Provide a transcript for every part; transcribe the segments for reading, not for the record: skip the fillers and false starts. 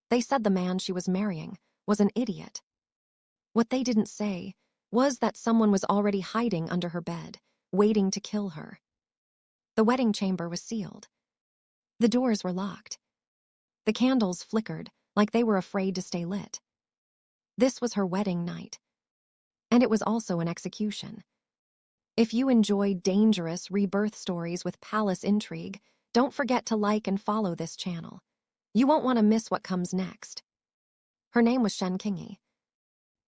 They said the man she was marrying was an idiot. What they didn't say was that someone was already hiding under her bed, waiting to kill her. The wedding chamber was sealed. The doors were locked. The candles flickered like they were afraid to stay lit. This was her wedding night. And it was also an execution. If you enjoy dangerous rebirth stories with palace intrigue, don't forget to like and follow this channel. You won't want to miss what comes next. Her name was Shen Qingyi.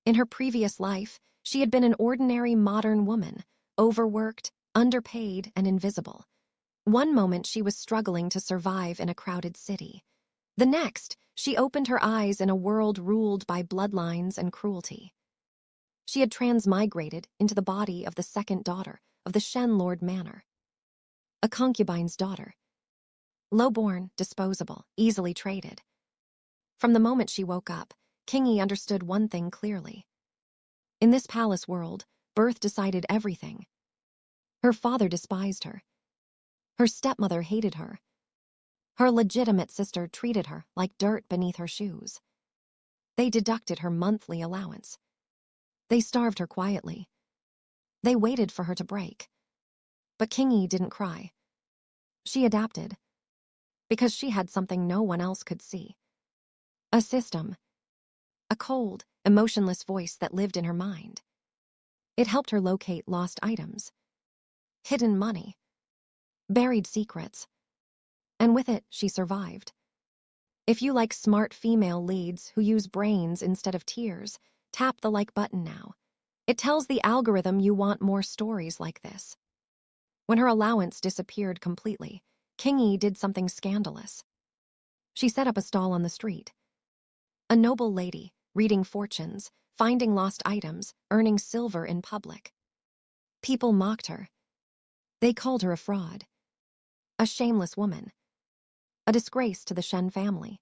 In her previous life, she had been an ordinary modern woman, overworked, underpaid, and invisible. One moment she was struggling to survive in a crowded city. The next, she opened her eyes in a world ruled by bloodlines and cruelty. She had transmigrated into the body of the second daughter of the Shen Lord Manor. A concubine's daughter. Low-born, disposable, easily traded. From the moment she woke up, Qingyi understood one thing clearly. In this palace world, birth decided everything. Her father despised her. Her stepmother hated her. Her legitimate sister treated her like dirt beneath her shoes. They deducted her monthly allowance. They starved her quietly. They waited for her to break. But Qingyi didn't cry. She adapted. Because she had something no one else could see. A system. A cold, emotionless voice that lived in her mind. It helped her locate lost items. Hidden money. Buried secrets. And with it, she survived. If you like smart female leads who use brains instead of tears, tap the like button now. It tells the algorithm you want more stories like this. When her allowance disappeared completely, Qingyi did something scandalous. She set up a stall on the street. A noble lady, reading fortunes, finding lost items, earning silver in public. People mocked her. They called her a fraud. A shameless woman. A disgrace to the Shen family.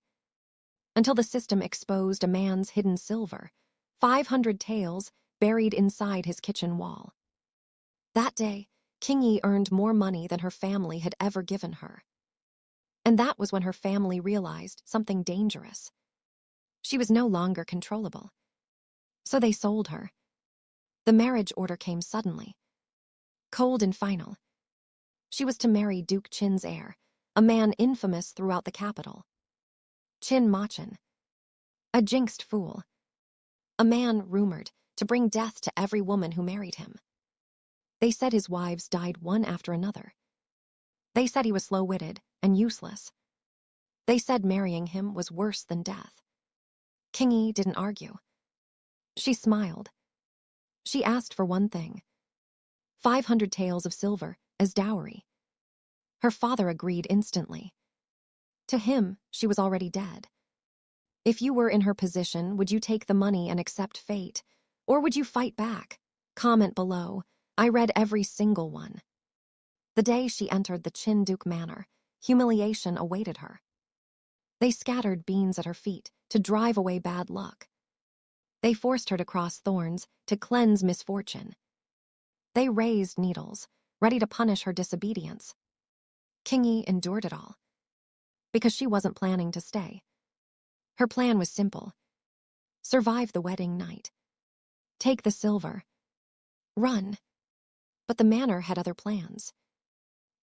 Until the system exposed a man's hidden silver, 500 taels buried inside his kitchen wall. That day, Qingyi earned more money than her family had ever given her. And that was when her family realized something dangerous. She was no longer controllable. So they sold her. The marriage order came suddenly. Cold and final. She was to marry Duke Qin's heir, a man infamous throughout the capital. Qin Machin. A jinxed fool. A man rumored to bring death to every woman who married him. They said his wives died one after another. They said he was slow-witted and useless. They said marrying him was worse than death. Qingyi didn't argue. She smiled. She asked for one thing. 500 taels of silver as dowry. Her father agreed instantly. To him, she was already dead. If you were in her position, would you take the money and accept fate? Or would you fight back? Comment below. I read every single one. The day she entered the Qin Duke Manor, humiliation awaited her. They scattered beans at her feet to drive away bad luck. They forced her to cross thorns to cleanse misfortune. They raised needles, ready to punish her disobedience. Qingyi endured it all. Because she wasn't planning to stay. Her plan was simple. Survive the wedding night. Take the silver. Run. But the manor had other plans.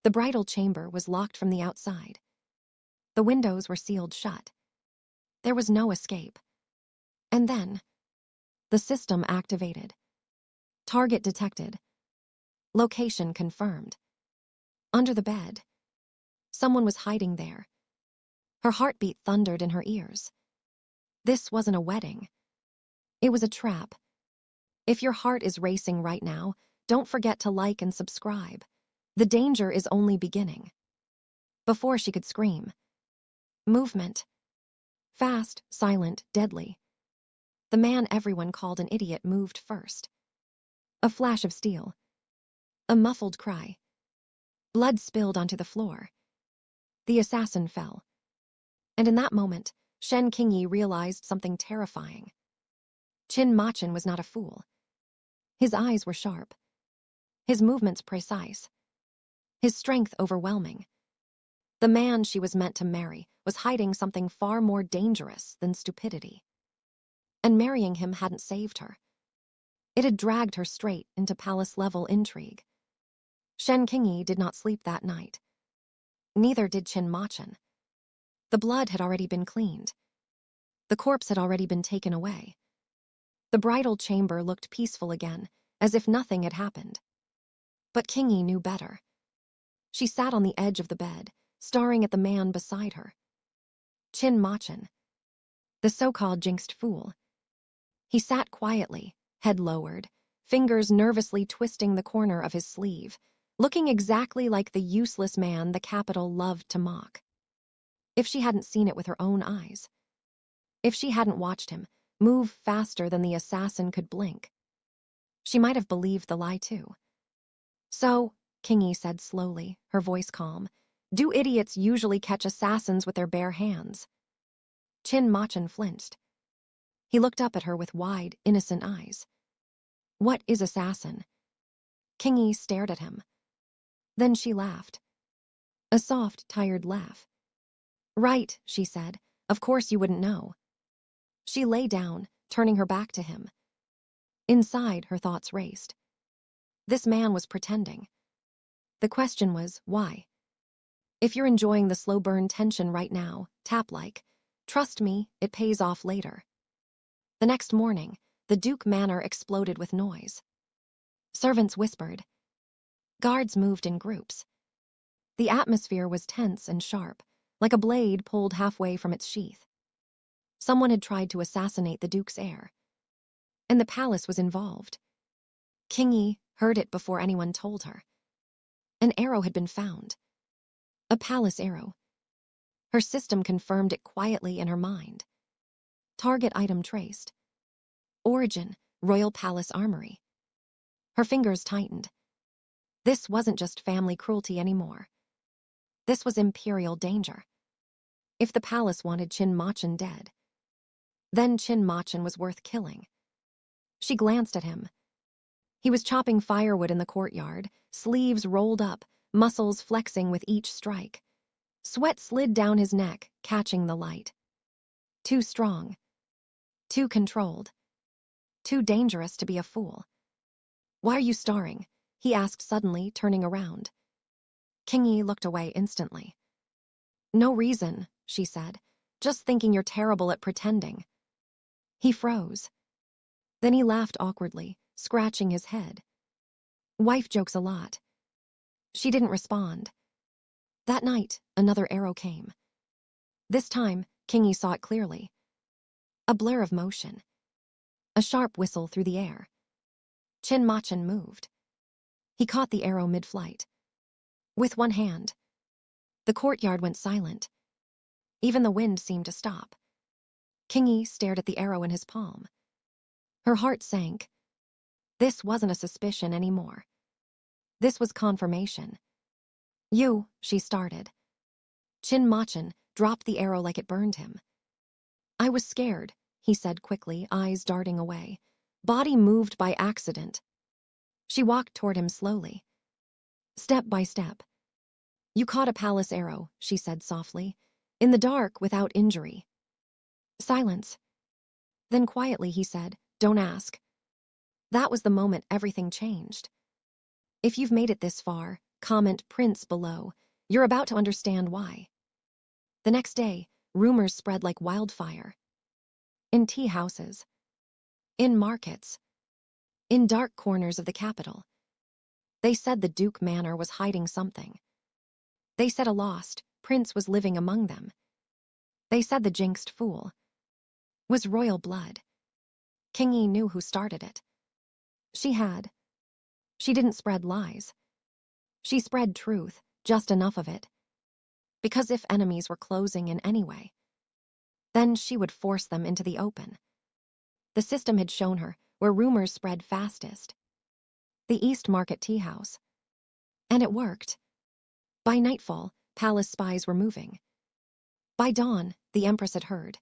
The bridal chamber was locked from the outside. The windows were sealed shut. There was no escape. And then, the system activated. Target detected. Location confirmed. Under the bed. Someone was hiding there. Her heartbeat thundered in her ears. This wasn't a wedding. It was a trap. If your heart is racing right now, don't forget to like and subscribe. The danger is only beginning. Before she could scream. Movement. Fast, silent, deadly. The man everyone called an idiot moved first. A flash of steel. A muffled cry. Blood spilled onto the floor. The assassin fell. And in that moment, Shen Qingyi realized something terrifying. Qin Machin was not a fool. His eyes were sharp. His movements precise. His strength overwhelming. The man she was meant to marry was hiding something far more dangerous than stupidity. And marrying him hadn't saved her. It had dragged her straight into palace-level intrigue. Shen Qingyi did not sleep that night. Neither did Qin Machin. The blood had already been cleaned. The corpse had already been taken away. The bridal chamber looked peaceful again, as if nothing had happened. But Qingyi knew better. She sat on the edge of the bed, staring at the man beside her. Qin Machin, the so-called jinxed fool. He sat quietly, head lowered, fingers nervously twisting the corner of his sleeve, looking exactly like the useless man the capital loved to mock. If she hadn't seen it with her own eyes, if she hadn't watched him move faster than the assassin could blink, she might have believed the lie too. So, Qingyi said slowly, her voice calm, do idiots usually catch assassins with their bare hands? Qin Machin flinched. He looked up at her with wide, innocent eyes. What is assassin? Qingyi stared at him. Then she laughed. A soft, tired laugh. Right, she said. Of course you wouldn't know. She lay down, turning her back to him. Inside, her thoughts raced. This man was pretending. The question was, why? If you're enjoying the slow burn tension right now, tap like. Trust me, it pays off later. The next morning, the Duke Manor exploded with noise. Servants whispered. Guards moved in groups. The atmosphere was tense and sharp, like a blade pulled halfway from its sheath. Someone had tried to assassinate the Duke's heir. And the palace was involved. Qingyi heard it before anyone told her. An arrow had been found. A palace arrow. Her system confirmed it quietly in her mind. Target item traced. Origin, Royal Palace Armory. Her fingers tightened. This wasn't just family cruelty anymore. This was imperial danger. If the palace wanted Qin Machin dead, then Qin Machin was worth killing. She glanced at him. He was chopping firewood in the courtyard, sleeves rolled up, muscles flexing with each strike. Sweat slid down his neck, catching the light. Too strong. Too controlled. Too dangerous to be a fool. Why are you starring? He asked suddenly, turning around. Qingyi looked away instantly. No reason, she said. Just thinking you're terrible at pretending. He froze. Then he laughed awkwardly, scratching his head. Wife jokes a lot. She didn't respond. That night, another arrow came. This time, Qingyi saw it clearly. A blur of motion. A sharp whistle through the air. Qin Machin moved. He caught the arrow mid-flight. With one hand. The courtyard went silent. Even the wind seemed to stop. Qingyi stared at the arrow in his palm. Her heart sank. This wasn't a suspicion anymore. This was confirmation. You, she started. Qin Machin dropped the arrow like it burned him. I was scared, he said quickly, eyes darting away. Body moved by accident. She walked toward him slowly. Step by step. You caught a palace arrow, she said softly. In the dark, without injury. Silence. Then quietly he said, don't ask. That was the moment everything changed. If you've made it this far, comment Prince below. You're about to understand why. The next day, rumors spread like wildfire. In tea houses. In markets. In dark corners of the capital. They said the Duke Manor was hiding something. They said a lost prince was living among them. They said the jinxed fool was royal blood. Qingyi knew who started it. She had. She didn't spread lies. She spread truth, just enough of it. Because if enemies were closing in any way, then she would force them into the open. The system had shown her where rumors spread fastest. The East Market Tea House. And it worked. By nightfall, palace spies were moving. By dawn, the Empress had heard.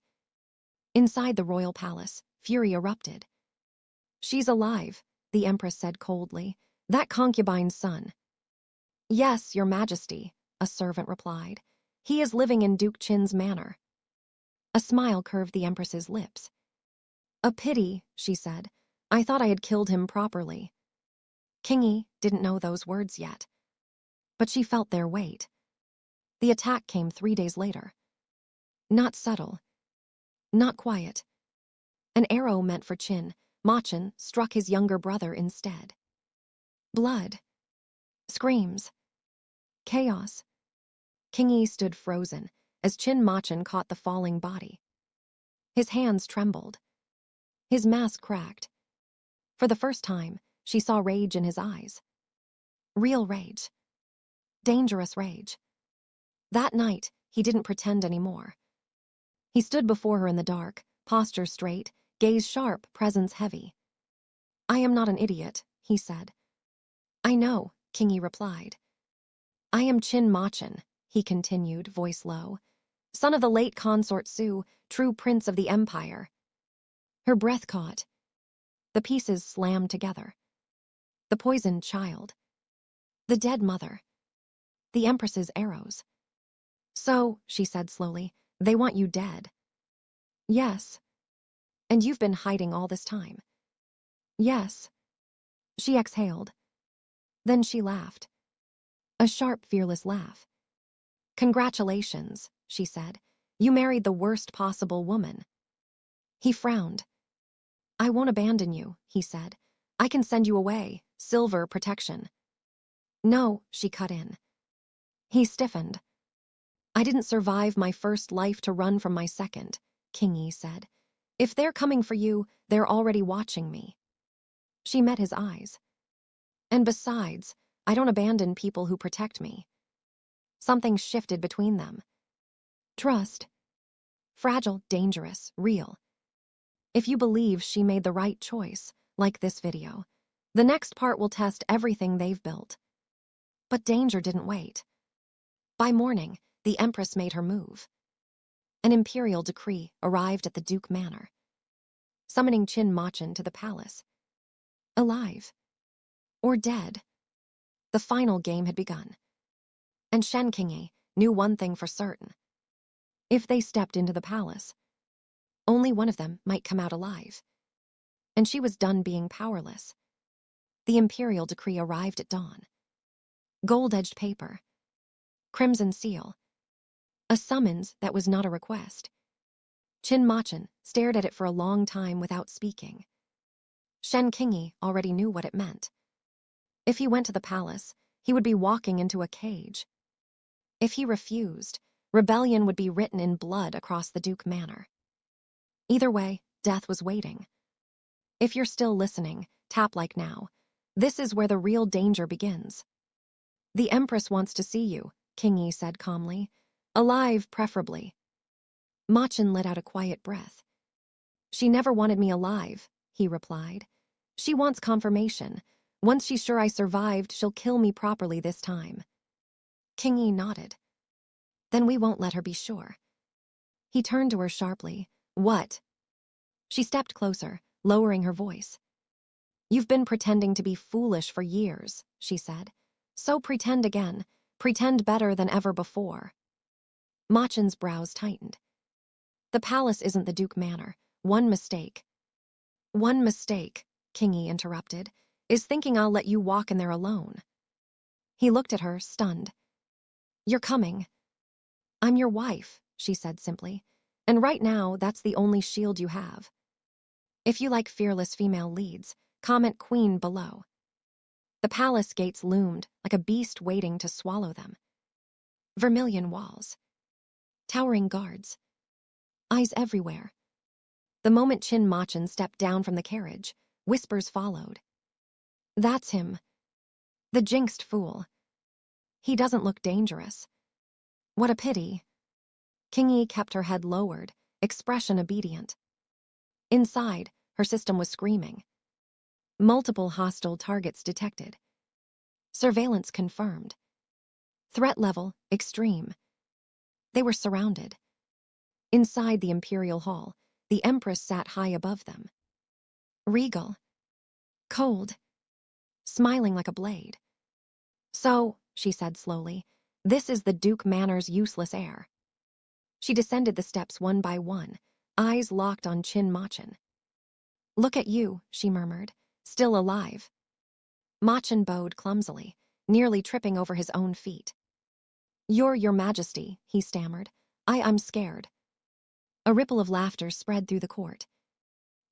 Inside the royal palace, fury erupted. She's alive, the Empress said coldly. That concubine's son. Yes, your majesty, a servant replied. He is living in Duke Qin's manor. A smile curved the Empress's lips. A pity, she said. I thought I had killed him properly. Kingy didn't know those words yet, but she felt their weight. The attack came 3 days later. Not subtle, not quiet. An arrow meant for Qin, Machin, struck his younger brother instead. Blood. Screams. Chaos. Kingy stood frozen as Qin Machin caught the falling body. His hands trembled. His mask cracked. For the first time, she saw rage in his eyes. Real rage. Dangerous rage. That night, he didn't pretend anymore. He stood before her in the dark, posture straight, gaze sharp, presence heavy. I am not an idiot, he said. I know, Kingy replied. I am Qin Machin, he continued, voice low, son of the late consort Su, true prince of the empire. Her breath caught. The pieces slammed together. The poisoned child. The dead mother. The Empress's arrows. So, she said slowly, they want you dead. Yes. And you've been hiding all this time. Yes. She exhaled. Then she laughed. A sharp, fearless laugh. Congratulations, she said. You married the worst possible woman. He frowned. I won't abandon you, he said. I can send you away, silver protection. No, she cut in. He stiffened. I didn't survive my first life to run from my second, Kingy said. If they're coming for you, they're already watching me. She met his eyes. And besides, I don't abandon people who protect me. Something shifted between them. Trust. Fragile, dangerous, real. If you believe she made the right choice, like this video, the next part will test everything they've built. But danger didn't wait. By morning, the Empress made her move. An imperial decree arrived at the Duke Manor, summoning Qin Machin to the palace. Alive. Or dead. The final game had begun. And Shen Kingy knew one thing for certain. If they stepped into the palace, only one of them might come out alive. And she was done being powerless. The imperial decree arrived at dawn. Gold-edged paper. Crimson seal. A summons that was not a request. Qin Machin stared at it for a long time without speaking. Shen Kingy already knew what it meant. If he went to the palace, he would be walking into a cage. If he refused, rebellion would be written in blood across the Duke Manor. Either way, death was waiting. If you're still listening, tap like now. This is where the real danger begins. The Empress wants to see you, Kingy said calmly. Alive, preferably. Machin let out a quiet breath. She never wanted me alive, he replied. She wants confirmation. Once she's sure I survived, she'll kill me properly this time. Kingy nodded. Then we won't let her be sure. He turned to her sharply. What? She stepped closer, lowering her voice. You've been pretending to be foolish for years, she said. So pretend again. Pretend better than ever before. Machin's brows tightened. The palace isn't the Duke Manor. One mistake. One mistake, Kingy interrupted, is thinking I'll let you walk in there alone. He looked at her, stunned. You're coming. I'm your wife, she said simply. And right now, that's the only shield you have. If you like fearless female leads, comment Queen below. The palace gates loomed like a beast waiting to swallow them. Vermilion walls. Towering guards. Eyes everywhere. The moment Qin Machin stepped down from the carriage, whispers followed. That's him. The jinxed fool. He doesn't look dangerous. What a pity. Kingy kept her head lowered, expression obedient. Inside, her system was screaming. Multiple hostile targets detected. Surveillance confirmed. Threat level, extreme. They were surrounded. Inside the imperial hall, the Empress sat high above them. Regal. Cold. Smiling like a blade. So, she said slowly, This is the Duke Manor's useless heir. She descended the steps one by one, eyes locked on Chin Machin. Look at you, she murmured, still alive. Machin bowed clumsily, nearly tripping over his own feet. You're your majesty, he stammered. I'm scared. A ripple of laughter spread through the court.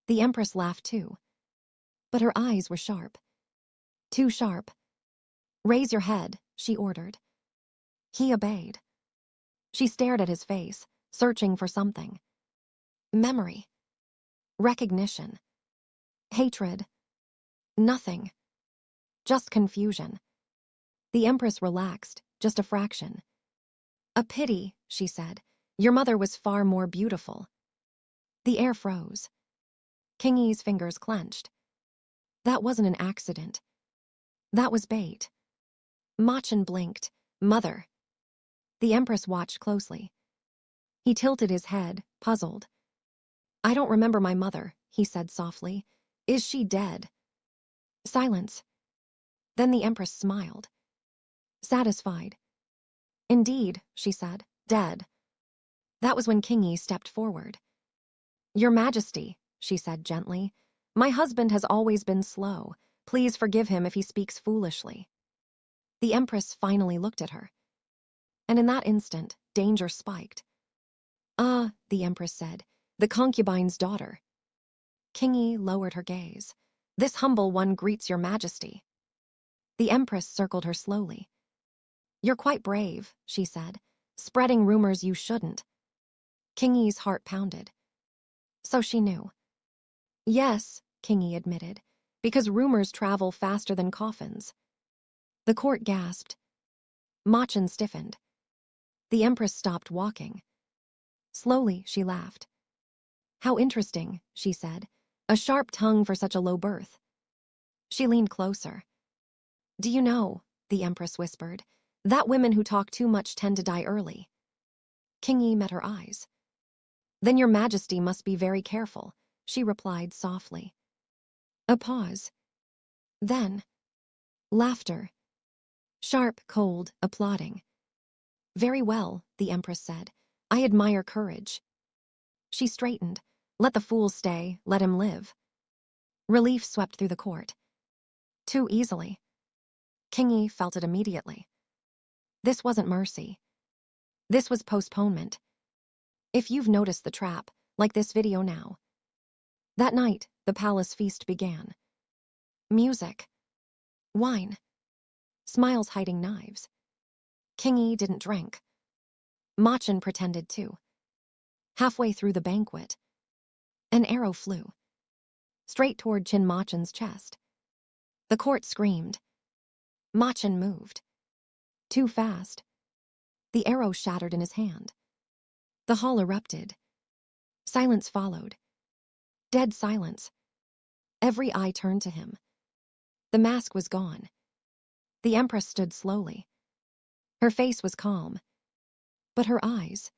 The Empress laughed too. But her eyes were sharp. Too sharp. Raise your head, she ordered. He obeyed. She stared at his face, searching for something. Memory. Recognition. Hatred. Nothing. Just confusion. The Empress relaxed, just a fraction. A pity, she said. Your mother was far more beautiful. The air froze. King Yi's fingers clenched. That wasn't an accident. That was bait. Machin blinked. Mother. The Empress watched closely. He tilted his head, puzzled. I don't remember my mother, he said softly. Is she dead? Silence. Then the Empress smiled. Satisfied. Indeed, she said, dead. That was when King Yi stepped forward. Your Majesty, she said gently, my husband has always been slow. Please forgive him if he speaks foolishly. The Empress finally looked at her. And in that instant, danger spiked. The Empress said, the concubine's daughter. King Yi lowered her gaze. This humble one greets your Majesty. The Empress circled her slowly. You're quite brave, she said, spreading rumors you shouldn't. King Yi's heart pounded. So she knew. Yes, King Yi admitted, because rumors travel faster than coffins. The court gasped. Machin stiffened. The Empress stopped walking. Slowly, she laughed. How interesting, she said. A sharp tongue for such a low birth. She leaned closer. Do you know, the Empress whispered, that women who talk too much tend to die early. King Yi met her eyes. Then your Majesty must be very careful, she replied softly. A pause. Then, laughter. Sharp, cold, applauding. Very well, the Empress said. I admire courage. She straightened. Let the fool stay, let him live. Relief swept through the court. Too easily. King Yi felt it immediately. This wasn't mercy. This was postponement. If you've noticed the trap, like this video now. That night, the palace feast began. Music. Wine. Smiles hiding knives. King Yi didn't drink. Machin pretended to. Halfway through the banquet, an arrow flew. Straight toward Chin Machin's chest. The court screamed. Machin moved. Too fast. The arrow shattered in his hand. The hall erupted. Silence followed. Dead silence. Every eye turned to him. The mask was gone. The Empress stood slowly. Her face was calm. But her eyes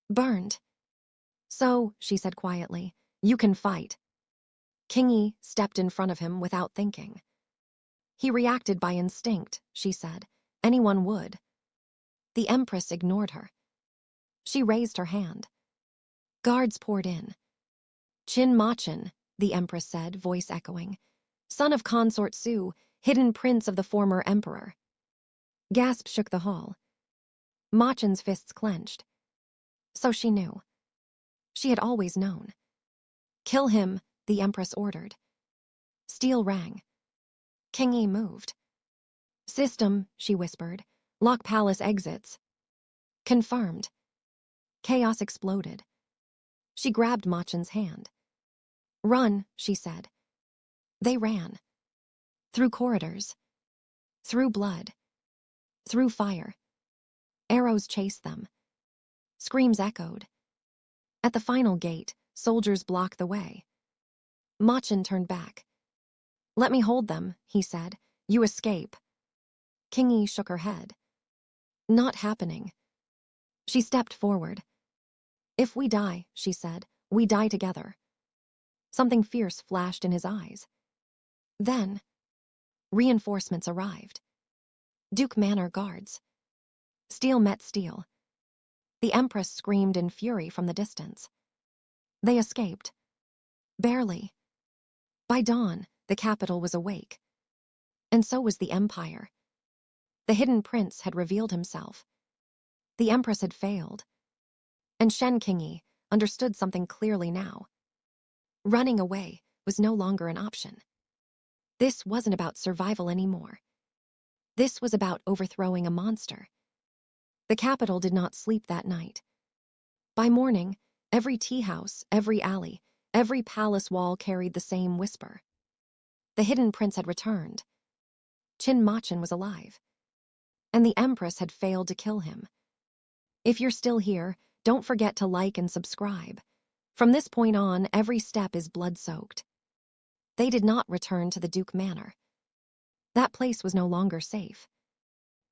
burned. So, she said quietly, you can fight. King Yi stepped in front of him without thinking. He reacted by instinct, she said. Anyone would. The Empress ignored her. She raised her hand. Guards poured in. Chin Machin, the Empress said, voice echoing. Son of Consort Su, hidden prince of the former emperor. Gasp shook the hall. Machin's fists clenched. So she knew. She had always known. Kill him, the Empress ordered. Steel rang. King Yi moved. System, she whispered. Lock palace exits. Confirmed. Chaos exploded. She grabbed Machin's hand. Run, she said. They ran. Through corridors. Through blood. Through fire. Arrows chased them. Screams echoed. At the final gate, soldiers blocked the way. Machin turned back. Let me hold them, he said. You escape. King Yi shook her head. Not happening. She stepped forward. If we die, she said, we die together. Something fierce flashed in his eyes. Then, reinforcements arrived. Duke Manor guards. Steel met steel. The Empress screamed in fury from the distance. They escaped. Barely. By dawn, the capital was awake. And so was the Empire. The hidden prince had revealed himself. The Empress had failed. And Shen Qingyi understood something clearly now. Running away was no longer an option. This wasn't about survival anymore. This was about overthrowing a monster. The capital did not sleep that night. By morning, every tea house, every alley, every palace wall carried the same whisper. The hidden prince had returned. Qin Machin was alive. And the Empress had failed to kill him. If you're still here, don't forget to like and subscribe. From this point on, every step is blood-soaked. They did not return to the Duke Manor. That place was no longer safe.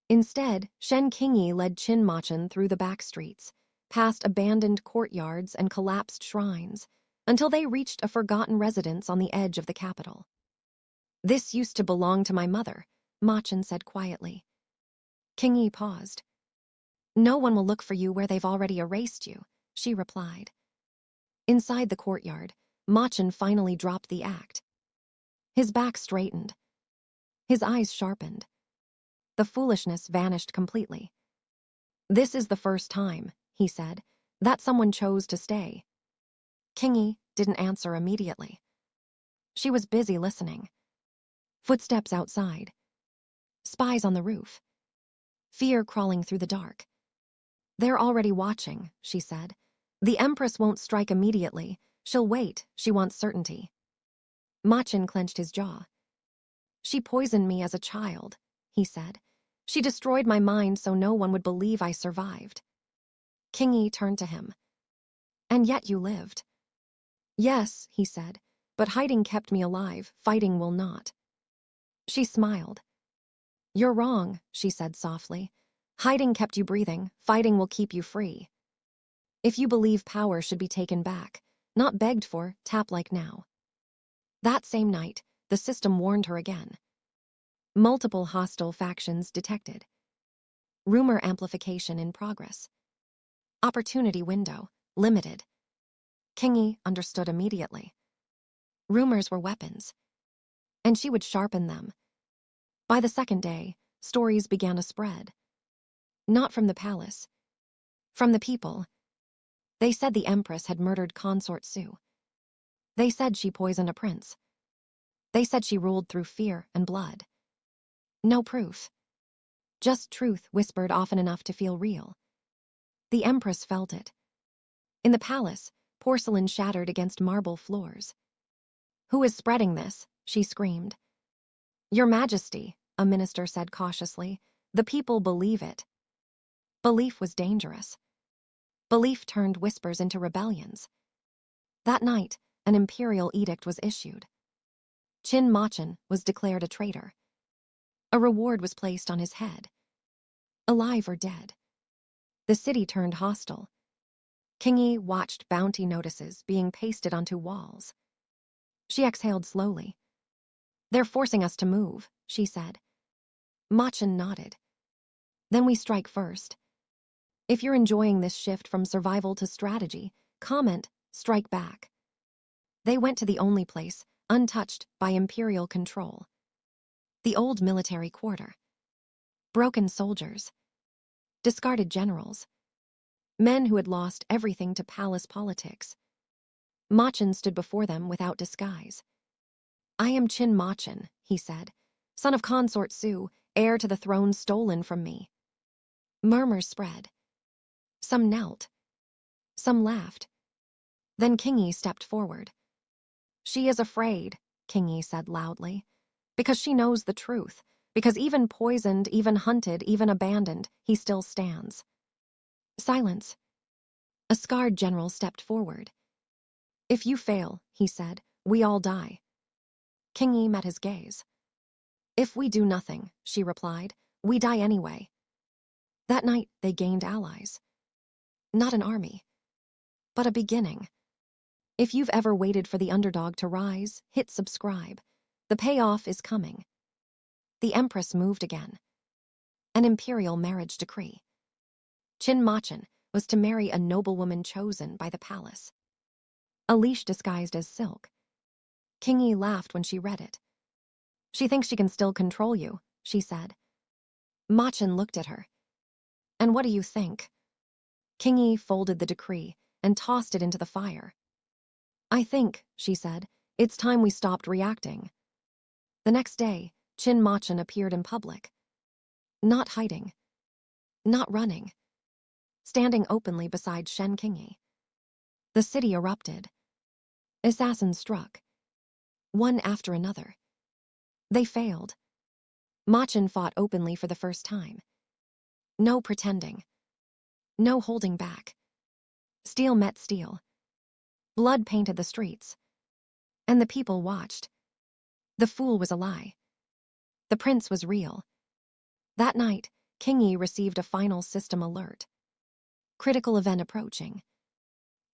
Instead, Shen Qingyi led Qin Machin through the back streets, past abandoned courtyards and collapsed shrines, until they reached a forgotten residence on the edge of the capital. "This used to belong to my mother," Machin said quietly. Qingyi paused. "No one will look for you where they've already erased you," she replied. Inside the courtyard, Machin finally dropped the act. His back straightened. His eyes sharpened. The foolishness vanished completely. "This is the first time," he said, "that someone chose to stay." Qingyi didn't answer immediately. She was busy listening. Footsteps outside. Spies on the roof. Fear crawling through the dark. "They're already watching," she said. "The Empress won't strike immediately. She'll wait. She wants certainty." Machin clenched his jaw. "She poisoned me as a child," he said. "She destroyed my mind so no one would believe I survived." Qingyi turned to him. "And yet you lived." "Yes," he said, "but hiding kept me alive. Fighting will not." She smiled. "You're wrong," she said softly. "Hiding kept you breathing. Fighting will keep you free. If you believe power should be taken back, not begged for, tap like now." That same night, the system warned her again. Multiple hostile factions detected. Rumor amplification in progress. Opportunity window, limited. Qingyi understood immediately. Rumors were weapons. And she would sharpen them. By the second day, stories began to spread. Not from the palace. From the people. They said the Empress had murdered Consort Su. They said she poisoned a prince. They said she ruled through fear and blood. No proof. Just truth whispered often enough to feel real. The Empress felt it. In the palace, porcelain shattered against marble floors. "Who is spreading this?" she screamed. "Your Majesty," a minister said cautiously. "The people believe it." Belief was dangerous. Belief turned whispers into rebellions. That night, an imperial edict was issued. Qin Machin was declared a traitor. A reward was placed on his head. Alive or dead. The city turned hostile. Qingyi watched bounty notices being pasted onto walls. She exhaled slowly. "They're forcing us to move," she said. Machin nodded. "Then we strike first. If you're enjoying this shift from survival to strategy, comment, strike back." They went to the only place untouched by imperial control. The old military quarter. Broken soldiers. Discarded generals. Men who had lost everything to palace politics. Machin stood before them without disguise. "I am Qin Machin," he said, "son of Consort Su, heir to the throne stolen from me." Murmurs spread. Some knelt. Some laughed. Then Qingyi stepped forward. "She is afraid," Qingyi said loudly, "because she knows the truth, because even poisoned, even hunted, even abandoned, he still stands." Silence. A scarred general stepped forward. "If you fail," he said, "we all die." Qingyi met his gaze. "If we do nothing," she replied, "we die anyway." That night, they gained allies. Not an army, but a beginning. If you've ever waited for the underdog to rise, hit subscribe. The payoff is coming. The Empress moved again. An imperial marriage decree. Chin Machin was to marry a noblewoman chosen by the palace. A leash disguised as silk. King Yi laughed when she read it. She thinks she can still control you, she said. Machin looked at her. And what do you think? King Yi folded the decree and tossed it into the fire. I think, she said, it's time we stopped reacting. The next day, Chin Machin appeared in public. Not hiding. Not running. Standing openly beside Shen Qingyi. The city erupted. Assassins struck. One after another. They failed. Machin fought openly for the first time. No pretending. No holding back. Steel met steel. Blood painted the streets. And the people watched. The fool was a lie. The prince was real. That night, King Yi received a final system alert. Critical event approaching.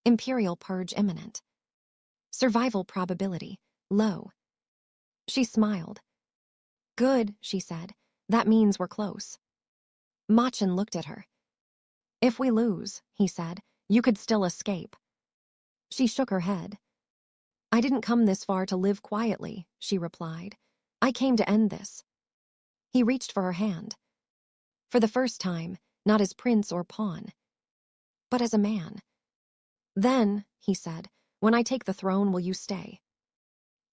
Imperial purge imminent. Survival probability low. She smiled. Good, she said. That means we're close. Machin looked at her. If we lose, he said, you could still escape. She shook her head. I didn't come this far to live quietly, she replied. I came to end this. He reached for her hand. For the first time, not as prince or pawn, but as a man. Then, he said, when I take the throne, will you stay?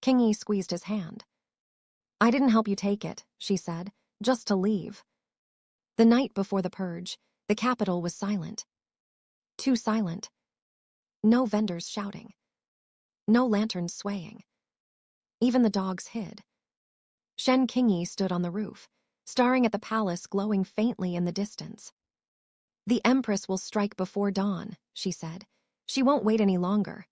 King Yi squeezed his hand. I didn't help you take it, she said, just to leave. The night before the purge, the capital was silent. Too silent. No vendors shouting. No lanterns swaying. Even the dogs hid. Shen Qingyi stood on the roof, staring at the palace glowing faintly in the distance. The Empress will strike before dawn, she said. She won't wait any longer.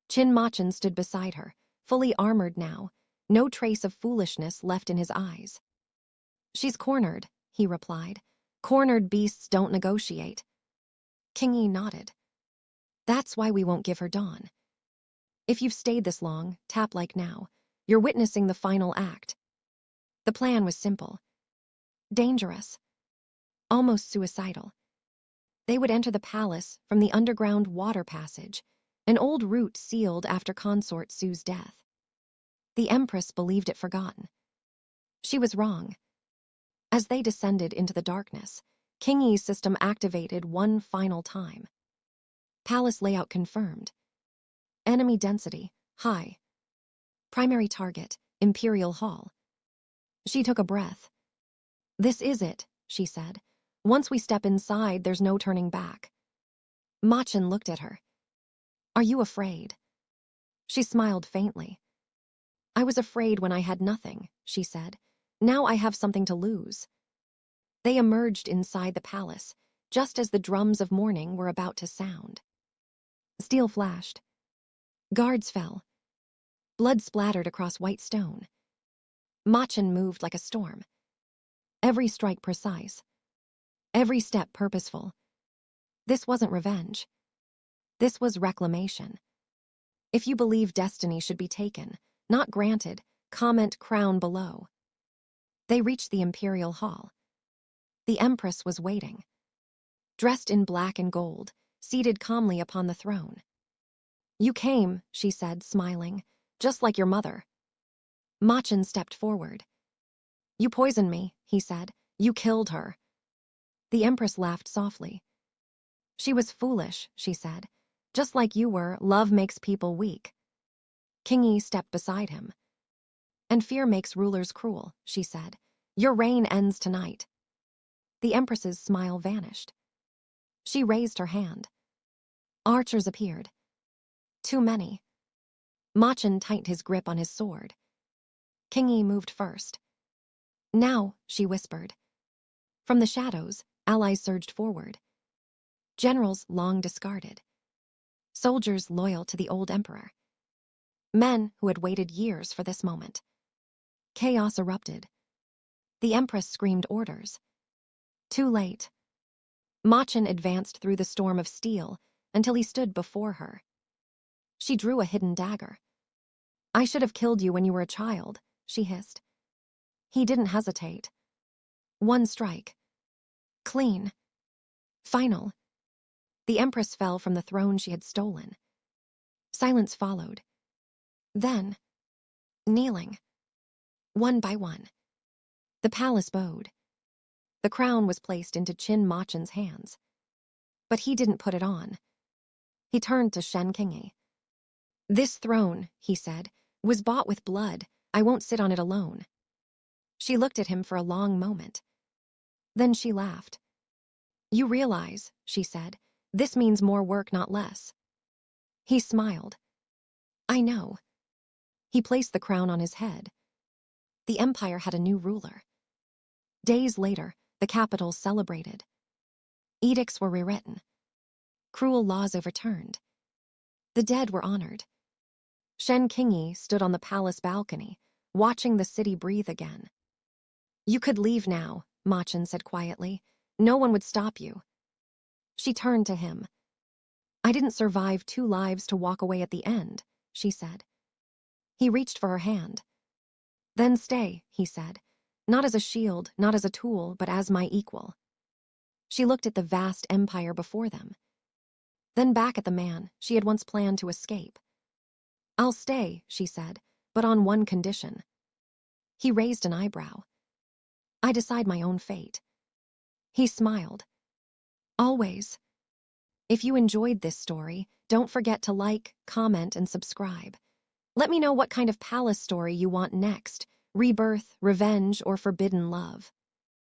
Chin Machin stood beside her, fully armored now, no trace of foolishness left in his eyes. She's cornered, he replied. Cornered beasts don't negotiate. King Yi nodded. That's why we won't give her dawn. If you've stayed this long, tap like now, you're witnessing the final act. The plan was simple. Dangerous. Almost suicidal. They would enter the palace from the underground water passage, an old route sealed after consort Su's death. The Empress believed it forgotten. She was wrong. As they descended into the darkness, King Yi's system activated one final time. Palace layout confirmed. Enemy density, high. Primary target, Imperial Hall. She took a breath. This is it, she said. Once we step inside, there's no turning back. Machin looked at her. Are you afraid? She smiled faintly. I was afraid when I had nothing, she said. Now I have something to lose. They emerged inside the palace, just as the drums of mourning were about to sound. Steel flashed. Guards fell. Blood splattered across white stone. Machin moved like a storm. Every strike precise. Every step purposeful. This wasn't revenge. This was reclamation. If you believe destiny should be taken, not granted, comment crown below. They reached the Imperial Hall. The Empress was waiting. Dressed in black and gold, seated calmly upon the throne. You came, she said, smiling, just like your mother. Machin stepped forward. You poisoned me, he said. You killed her. The Empress laughed softly. She was foolish, she said. Just like you were, love makes people weak. King Yi stepped beside him. And fear makes rulers cruel, she said. Your reign ends tonight. The Empress's smile vanished. She raised her hand. Archers appeared. Too many. Machin tightened his grip on his sword. King Yi moved first. Now, she whispered. From the shadows, allies surged forward. Generals long discarded. Soldiers loyal to the old emperor. Men who had waited years for this moment. Chaos erupted. The Empress screamed orders. Too late. Machin advanced through the storm of steel until he stood before her. She drew a hidden dagger. I should have killed you when you were a child, she hissed. He didn't hesitate. One strike. Clean. Final. The Empress fell from the throne she had stolen. Silence followed. Then, kneeling, one by one, the palace bowed. The crown was placed into Qin Machen's hands. But he didn't put it on. He turned to Shen Qingyi. "This throne," he said, "was bought with blood. I won't sit on it alone." She looked at him for a long moment. Then she laughed. "You realize," she said, "this means more work, not less." He smiled. "I know." He placed the crown on his head. The empire had a new ruler. Days later, the capital celebrated. Edicts were rewritten. Cruel laws overturned. The dead were honored. Shen Qingyi stood on the palace balcony, watching the city breathe again. "You could leave now," Machen said quietly. "No one would stop you." She turned to him. "I didn't survive 2 lives to walk away at the end," she said. He reached for her hand. "Then stay," he said. "Not as a shield, not as a tool, but as my equal." She looked at the vast empire before them. Then back at the man she had once planned to escape. "I'll stay," she said, "but on one condition." He raised an eyebrow. "I decide my own fate." He smiled. "Always." If you enjoyed this story, don't forget to like, comment, and subscribe. Let me know what kind of palace story you want next: rebirth, revenge, or forbidden love.